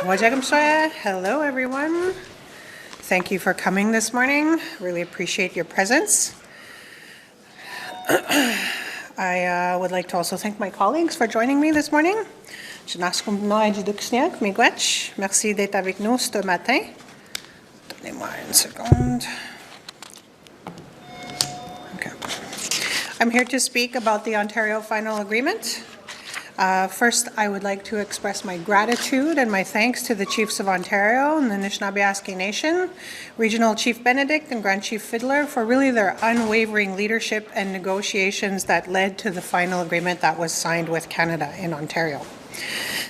Hello, everyone. Thank you for coming this morning. Really appreciate your presence. I would like to also thank my colleagues for joining me this morning. Merci d'être avec nous ce matin. Donnez-moi une seconde. Okay. I'm here to speak about the Ontario Final Agreement. First, I would like to express my gratitude and my thanks to the Chiefs of Ontario and the Anishinaabe Nation, Regional Chief Benedict and Grand Chief Fiddler for really their unwavering leadership and negotiations that led to the final agreement that was signed with Canada in Ontario.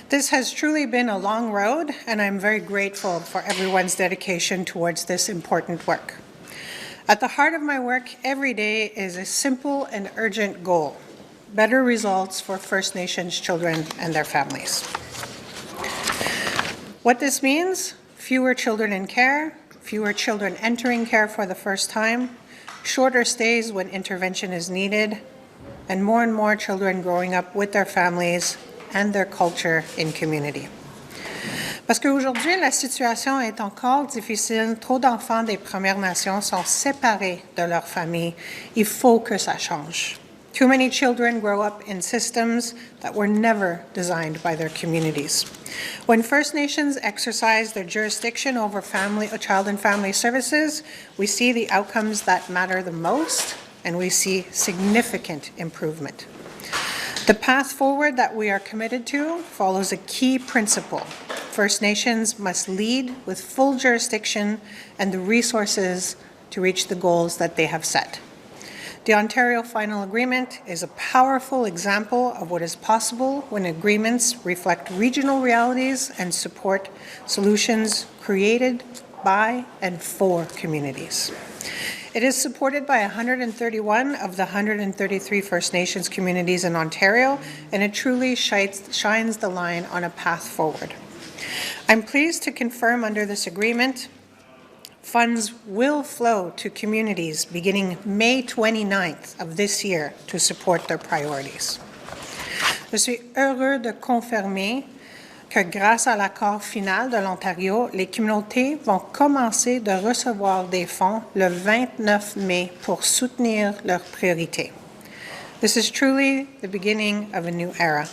This has truly been a long road, and I'm very grateful for everyone's dedication towards this important work. At the heart of my work every day is a simple and urgent goal: better results for First Nations children and their families. What this means: fewer children in care, fewer children entering care for the first time, shorter stays when intervention is needed, and more children growing up with their families and their culture in community. Parce qu'aujourd'hui, la situation est encore difficile. Trop d'enfants des Premières Nations sont séparés de leur famille. Il faut que ça change. Too many children grow up in systems that were never designed by their communities. When First Nations exercise their jurisdiction over child and family services, we see the outcomes that matter the most, and we see significant improvement. The path forward that we are committed to follows a key principle. First Nations must lead with full jurisdiction and the resources to reach the goals that they have set. The Ontario Final Agreement is a powerful example of what is possible when agreements reflect regional realities and support solutions created by and for communities. It is supported by 131 of the 133 First Nations communities in Ontario, and it truly shines the line on a path forward. I'm pleased to confirm under this agreement funds will flow to communities beginning May 29th of this year to support their priorities. Je suis heureux de confirmer que grâce à l'accord final de l'Ontario, les communautés vont commencer de recevoir des fonds le 29 mai pour soutenir leurs priorités. This is truly the beginning of a new era.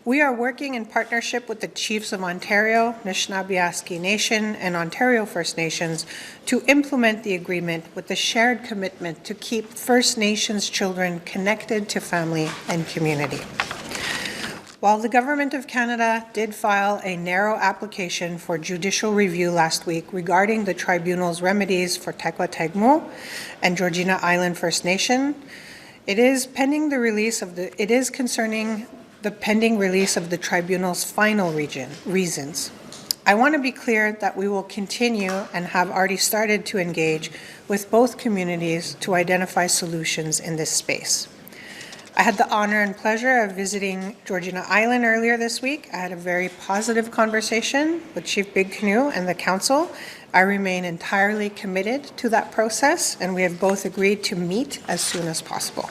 We are working in partnership with the Chiefs of Ontario, Anishinaabe Nation, and Ontario First Nations to implement the agreement with the shared commitment to keep First Nations children connected to family and community. While the Government of Canada did file a narrow application for judicial review last week regarding the Tribunal's remedies for Tagwa-Tagmo and Georgina Island First Nation, it is concerning the pending release of the Tribunal's final reasons. I want to be clear that we will continue and have already started to engage with both communities to identify solutions in this space. I had the honor and pleasure of visiting Georgina Island earlier this week. I had a very positive conversation with Chief Big Canoe and the Council. I remain entirely committed to that process, and we have both agreed to meet as soon as possible.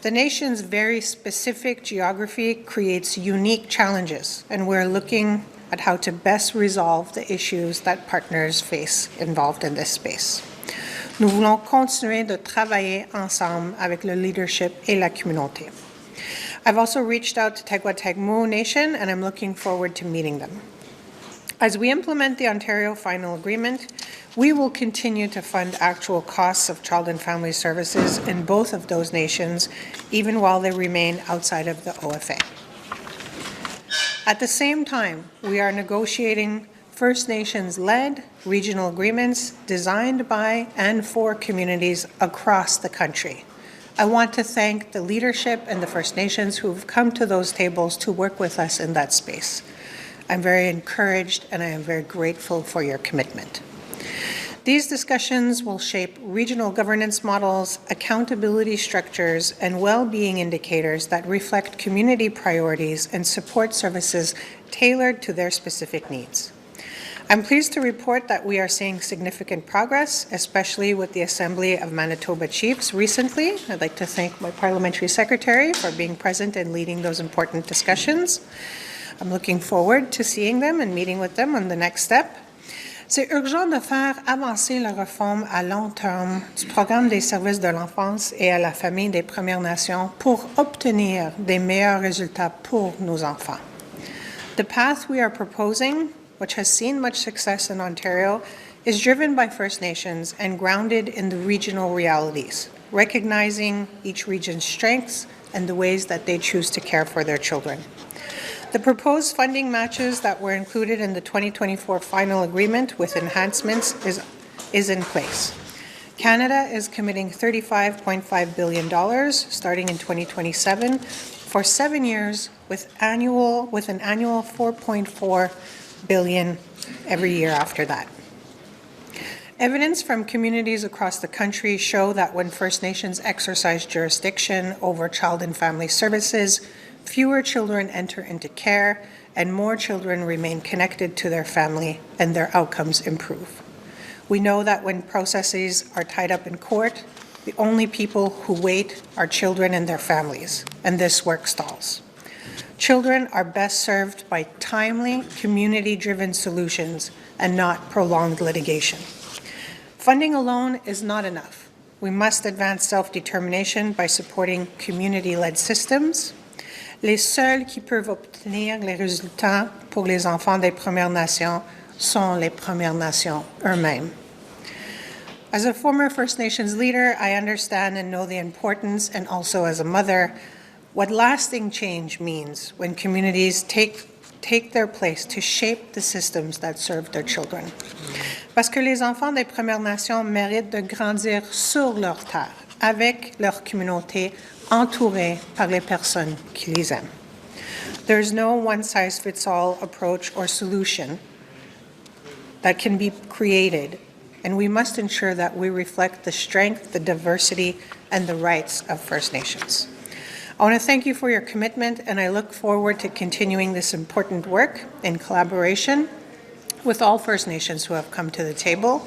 The nation's very specific geography creates unique challenges, and we're looking at how to best resolve the issues that partners face involved in this space. Nous voulons continuer de travailler ensemble avec le leadership et la communauté. I've also reached out to Tagwa-Tagmo Nation, and I'm looking forward to meeting them. As we implement the Ontario Final Agreement, we will continue to fund actual costs of child and family services in both of those nations, even while they remain outside of the OFA. At the same time, we are negotiating First Nations-led regional agreements designed by and for communities across the country. I want to thank the leadership and the First Nations who have come to those tables to work with us in that space. I'm very encouraged and I am very grateful for your commitment. These discussions will shape regional governance models, accountability structures, and well-being indicators that reflect community priorities and support services tailored to their specific needs. I'm pleased to report that we are seeing significant progress, especially with the Assembly of Manitoba Chiefs recently. I'd like to thank my parliamentary secretary for being present and leading those important discussions. I'm looking forward to seeing them and meeting with them on the next step. C'est urgent de faire avancer la réforme à long terme du programme des services de l'enfance et à la famille des Premières Nations pour obtenir des meilleurs résultats pour nos enfants. The path we are proposing, which has seen much success in Ontario, is driven by First Nations and grounded in the regional realities, recognizing each region's strengths and the ways that they choose to care for their children. The proposed funding matches that were included in the 2024 final agreement with enhancements is in place. Canada is committing $35.5 billion starting in 2027 for 7 years with an annual $4.4 billion every year after that. Evidence from communities across the country show that when First Nations exercise jurisdiction over child and family services, fewer children enter into care and more children remain connected to their family and their outcomes improve. We know that when processes are tied up in court, the only people who wait are children and their families, and this work stalls. Children are best served by timely, community-driven solutions and not prolonged litigation. Funding alone is not enough. We must advance self-determination by supporting community-led systems. Les seuls qui peuvent obtenir les résultats pour les enfants des Premières Nations sont les Premières Nations eux-mêmes. As a former First Nations leader, I understand and know the importance, and also as a mother, what lasting change means when communities take their place to shape the systems that serve their children. Parce que les enfants des Premières Nations méritent de grandir sur leur terre, avec leur communauté, entourés par les personnes qui les aiment. There is no one-size-fits-all approach or solution that can be created, and we must ensure that we reflect the strength, the diversity, and the rights of First Nations. I want to thank you for your commitment, and I look forward to continuing this important work in collaboration with all First Nations who have come to the table.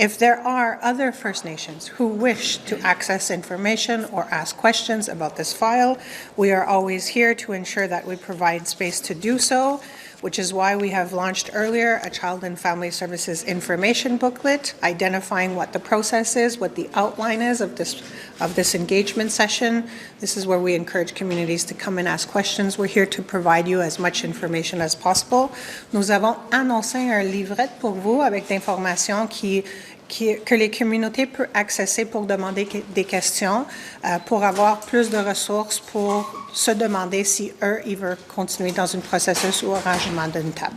If there are other First Nations who wish to access information or ask questions about this file, we are always here to ensure that we provide space to do so, which is why we have launched earlier a Child and Family Services information booklet identifying what the process is, what the outline is of this engagement session. This is where we encourage communities to come and ask questions. We're here to provide you as much information as possible. Nous avons annoncé un livret pour vous avec d'informations que les communautés peuvent accéder pour demander des questions, pour avoir plus de ressources, pour se demander si eux, ils veulent continuer dans un processus ou arrangement d'une table.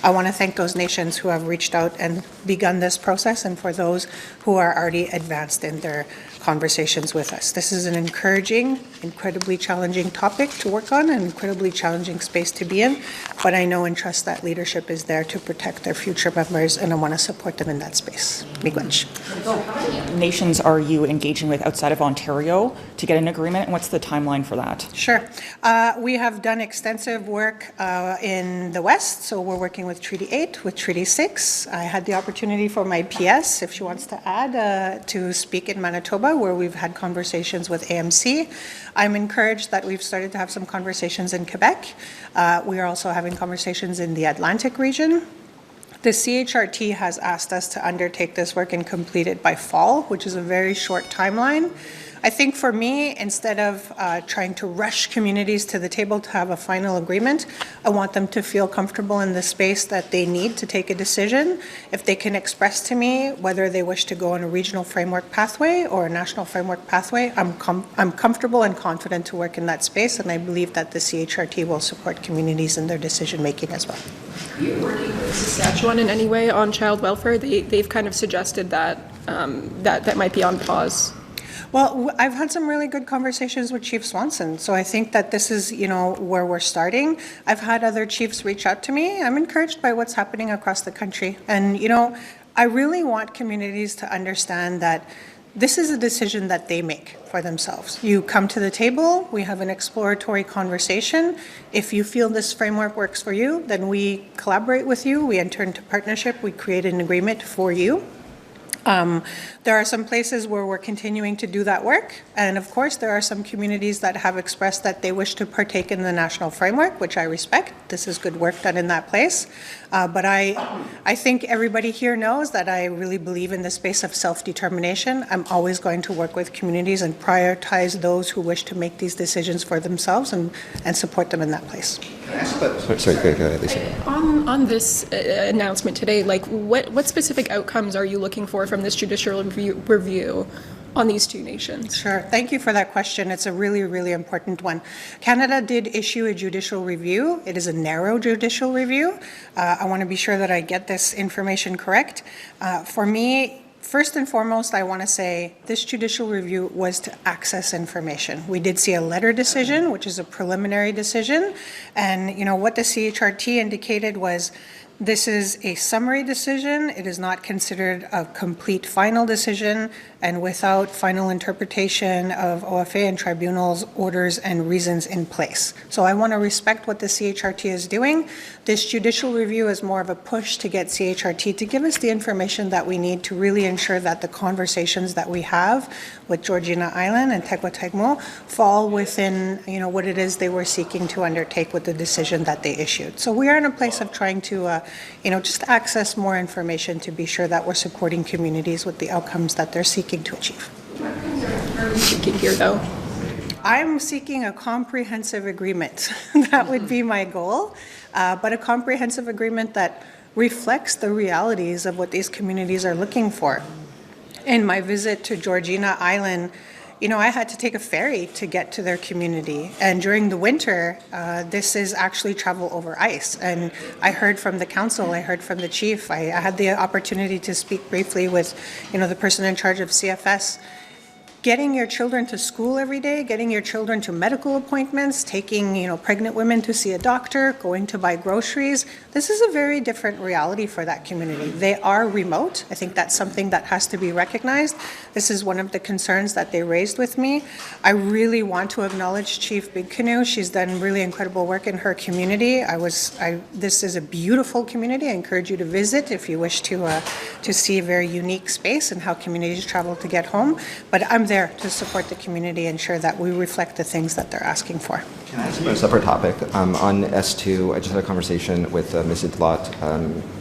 I want to thank those nations who have reached out and begun this process, and for those who are already advanced in their conversations with us. This is an encouraging, incredibly challenging topic to work on, an incredibly challenging space to be in, but I know and trust that leadership is there to protect their future members, and I want to support them in that space. Miigwech. So how many nations are you engaging with outside of Ontario to get an agreement, and what's the timeline for that? Sure. We have done extensive work in the West, so we're working with Treaty 8, with Treaty 6. I had the opportunity for my PS, if she wants to add, to speak in Manitoba, where we've had conversations with AMC. I'm encouraged that we've started to have some conversations in Quebec. We are also having conversations in the Atlantic region. The CHRT has asked us to undertake this work and complete it by fall, which is a very short timeline. I think for me, instead of trying to rush communities to the table to have a final agreement, I want them to feel comfortable in the space that they need to take a decision. If they can express to me whether they wish to go on a regional framework pathway or a national framework pathway, I'm comfortable and confident to work in that space, and I believe that the CHRT will support communities in their decision making as well. Are you working with Saskatchewan in any way on child welfare? They've kind of suggested that that might be on pause. Well, I've had some really good conversations with Chief Swanson, so I think that this is, where we're starting. I've had other chiefs reach out to me. I'm encouraged by what's happening across the country. And, I really want communities to understand that this is a decision that they make for themselves. You come to the table, we have an exploratory conversation. If you feel this framework works for you, then we collaborate with you, we enter into partnership, we create an agreement for you. There are some places where we're continuing to do that work, and of course there are some communities that have expressed that they wish to partake in the national framework, which I respect. This is good work done in that place. But I think everybody here knows that I really believe in the space of self-determination. I'm always going to work with communities and prioritize those who wish to make these decisions for themselves and support them in that place. Sorry, go ahead, Lisa. On this announcement today, like what specific outcomes are you looking for from this judicial review on these two nations? Sure. Thank you for that question. It's a really, really important one. Canada did issue a judicial review. It is a narrow judicial review. I want to be sure that I get this information correct. For me, first and foremost, I want to say this judicial review was to access information. We did see a letter decision, which is a preliminary decision. And, you know, what the CHRT indicated was this is a summary decision. It is not considered a complete final decision, and without final interpretation of OFA and tribunals, orders and reasons in place. So I want to respect what the CHRT is doing. This judicial review is more of a push to get CHRT to give us the information that we need to really ensure that the conversations that we have with Georgina Island and Tequatagmo fall within, you know, what it is they were seeking to undertake with the decision that they issued. So we are in a place of trying to, just access more information to be sure that we're supporting communities with the outcomes that they're seeking to achieve. What are we seeking here, though? I'm seeking a comprehensive agreement. That would be my goal, but a comprehensive agreement that reflects the realities of what these communities are looking for. In my visit to Georgina Island, you know, I had to take a ferry to get to their community. And during the winter, this is actually travel over ice. And I heard from the council, I heard from the chief, I had the opportunity to speak briefly with, you know, the person in charge of CFS. Getting your children to school every day, getting your children to medical appointments, taking, you know, pregnant women to see a doctor, going to buy groceries. This is a very different reality for that community. They are remote. I think that's something that has to be recognized. This is one of the concerns that they raised with me. I really want to acknowledge Chief Big Canoe. She's done really incredible work in her community. This is a beautiful community. I encourage you to visit if you wish to see a very unique space and how communities travel to get home. But I'm there to support the community, ensure that we reflect the things that they're asking for. Can I ask about a separate topic? On S2, I just had a conversation with Ms. Idlot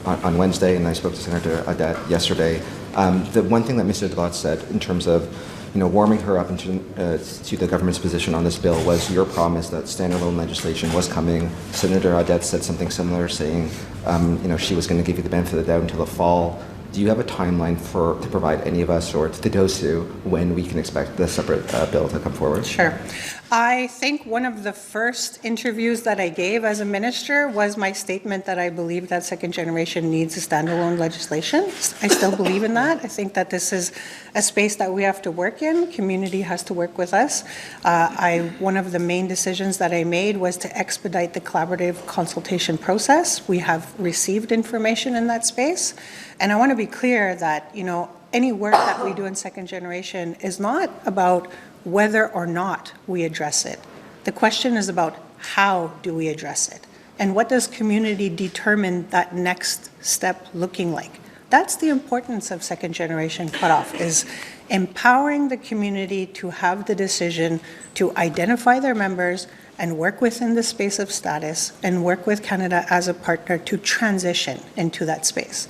on Wednesday, and I spoke to Senator Adet yesterday. The one thing that Ms. Idlot said in terms of, you know, warming her up into to the government's position on this bill was your promise that standalone legislation was coming. Senator Adet said something similar, saying, she was going to give you the benefit of the doubt until the fall. Do you have a timeline to provide any of us or to the DOSU when we can expect the separate bill to come forward? Sure. I think one of the first interviews that I gave as a minister was my statement that I believe that second generation needs a standalone legislation. I still believe in that. I think that this is a space that we have to work in. Community has to work with us. One of the main decisions that I made was to expedite the collaborative consultation process. We have received information in that space. And I want to be clear that, you know, any work that we do in second generation is not about whether or not we address it. The question is about how do we address it? And what does community determine that next step looking like? That's the importance of second generation cutoff, is empowering the community to have the decision to identify their members and work within the space of status and work with Canada as a partner to transition into that space.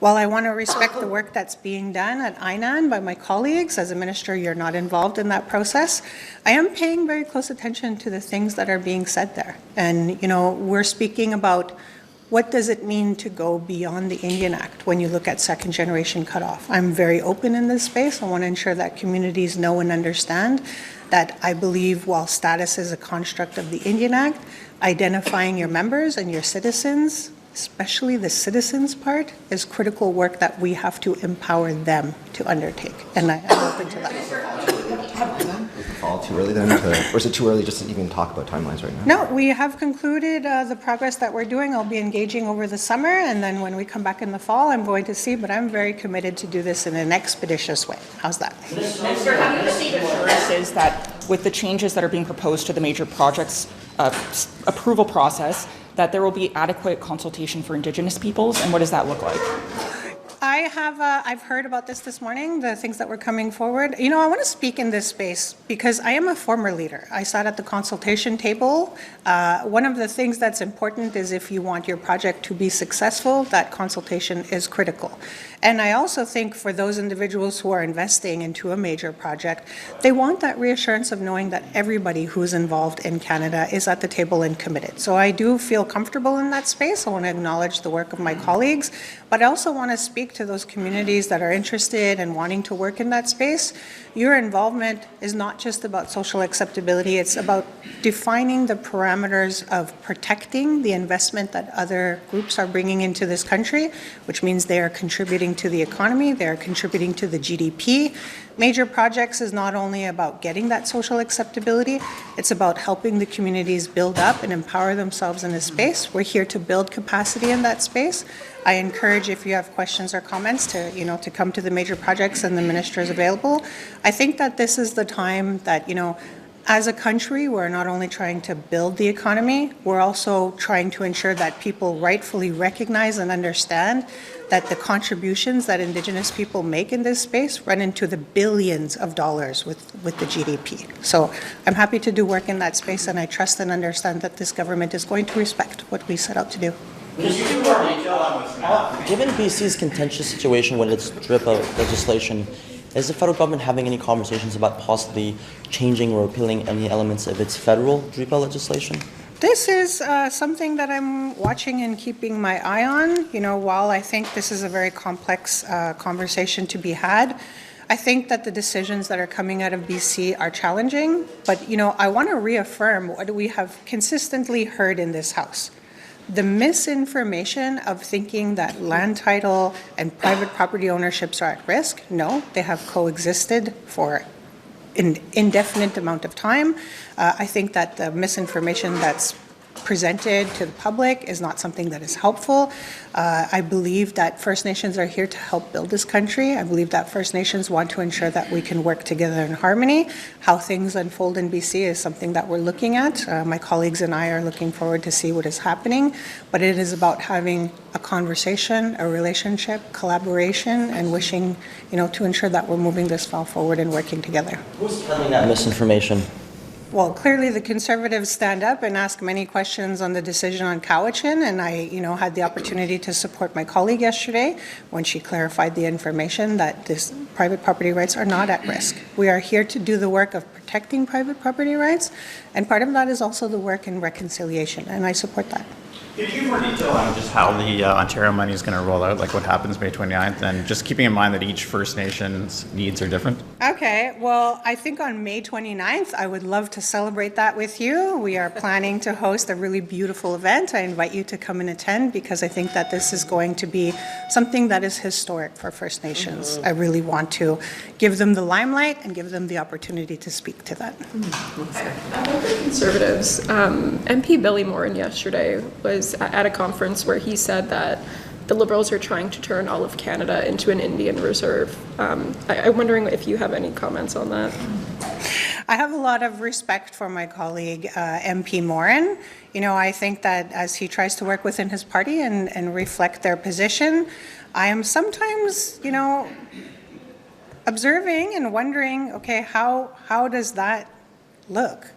While I want to respect the work that's being done at INAN by my colleagues, as a minister, you're not involved in that process. I am paying very close attention to the things that are being said there. And, you know, we're speaking about what does it mean to go beyond the Indian Act when you look at second generation cutoff. I'm very open in this space. I want to ensure that communities know and understand that I believe while status is a construct of the Indian Act, identifying your members and your citizens, especially the citizens part, is critical work that we have to empower them to undertake. And I'm open to that. fall too early then, or is it too early just to even talk about timelines right now? No, we have concluded the progress that we're doing. I'll be engaging over the summer, and then when we come back in the fall, I'm going to see, but I'm very committed to do this in an expeditious way. How's that? Minister, have you received assurances that with the changes that are being proposed to the major projects approval process, that there will be adequate consultation for Indigenous peoples, and what does that look like? I've heard about this morning, the things that were coming forward. You know, I want to speak in this space because I am a former leader. I sat at the consultation table. One of the things that's important is if you want your project to be successful, that consultation is critical. And I also think for those individuals who are investing into a major project, they want that reassurance of knowing that everybody who's involved in Canada is at the table and committed. So I do feel comfortable in that space. I want to acknowledge the work of my colleagues, but I also want to speak to those communities that are interested and wanting to work in that space. Your involvement is not just about social acceptability, it's about defining the parameters of protecting the investment that other groups are bringing into this country, which means they are contributing to the economy, they are contributing to the GDP. Major projects is not only about getting that social acceptability, it's about helping the communities build up and empower themselves in a space. We're here to build capacity in that space. I encourage, if you have questions or comments, to come to the major projects, and the minister is available. I think that this is the time that, as a country, we're not only trying to build the economy, we're also trying to ensure that people rightfully recognize and understand that the contributions that Indigenous people make in this space run into the billions of dollars with the GDP. So I'm happy to do work in that space, and I trust and understand that this government is going to respect what we set out to do. Given BC's contentious situation with its DRIP legislation, is the federal government having any conversations about possibly changing or repealing any elements of its federal DRIP legislation? This is something that I'm watching and keeping my eye on. While I think this is a very complex conversation to be had, I think that the decisions that are coming out of BC are challenging. But, I want to reaffirm what we have consistently heard in this House. The misinformation of thinking that land title and private property ownerships are at risk, no, they have coexisted for an indefinite amount of time. I think that the misinformation that's presented to the public is not something that is helpful. I believe that First Nations are here to help build this country. I believe that First Nations want to ensure that we can work together in harmony. How things unfold in BC is something that we're looking at. My colleagues and I are looking forward to see what is happening, but it is about having a conversation, a relationship, collaboration, and wishing, to ensure that we're moving this file forward and working together. Who's telling that misinformation? Well, clearly the Conservatives stand up and ask many questions on the decision on Cowichan, and I, had the opportunity to support my colleague yesterday when she clarified the information that this private property rights are not at risk. We are here to do the work of protecting private property rights, and part of that is also the work in reconciliation, and I support that. Could you give more detail on just how the Ontario money is going to roll out, like what happens May 29th, and just keeping in mind that each First Nation's needs are different? Okay, well, I think on May 29th, I would love to celebrate that with you. We are planning to host a really beautiful event. I invite you to come and attend because I think that this is going to be something that is historic for First Nations. I really want to give them the limelight and give them the opportunity to speak to that. About the Conservatives, MP Billy Morin yesterday was at a conference where he said that the Liberals are trying to turn all of Canada into an Indian reserve. I'm wondering if you have any comments on that. I have a lot of respect for my colleague, MP Morin. I think that as he tries to work within his party and reflect their position, I am sometimes, observing and wondering, okay, how does that look?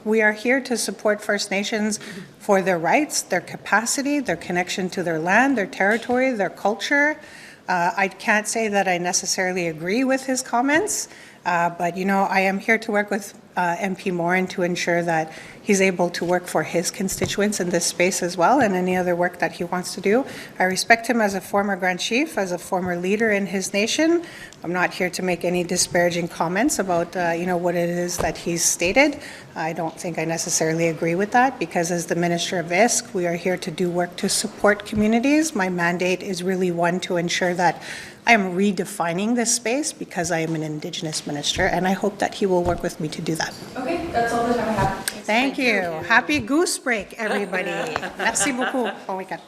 We are here to support First Nations for their rights, their capacity, their connection to their land, their territory, their culture. I can't say that I necessarily agree with his comments, but I am here to work with MP Morin to ensure that he's able to work for his constituents in this space as well, and any other work that he wants to do. I respect him as a former Grand Chief, as a former leader in his nation. I'm not here to make any disparaging comments about, what it is that he's stated. I don't think I necessarily agree with that, because as the Minister of ISK, we are here to do work to support communities. My mandate is really one to ensure that I am redefining this space because I am an Indigenous minister, and I hope that he will work with me to do that. Okay, that's all the time I have. Thank you. Happy Goose Break, everybody. Merci beaucoup. Bon weekend.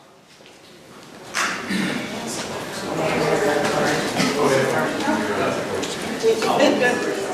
Oh, good.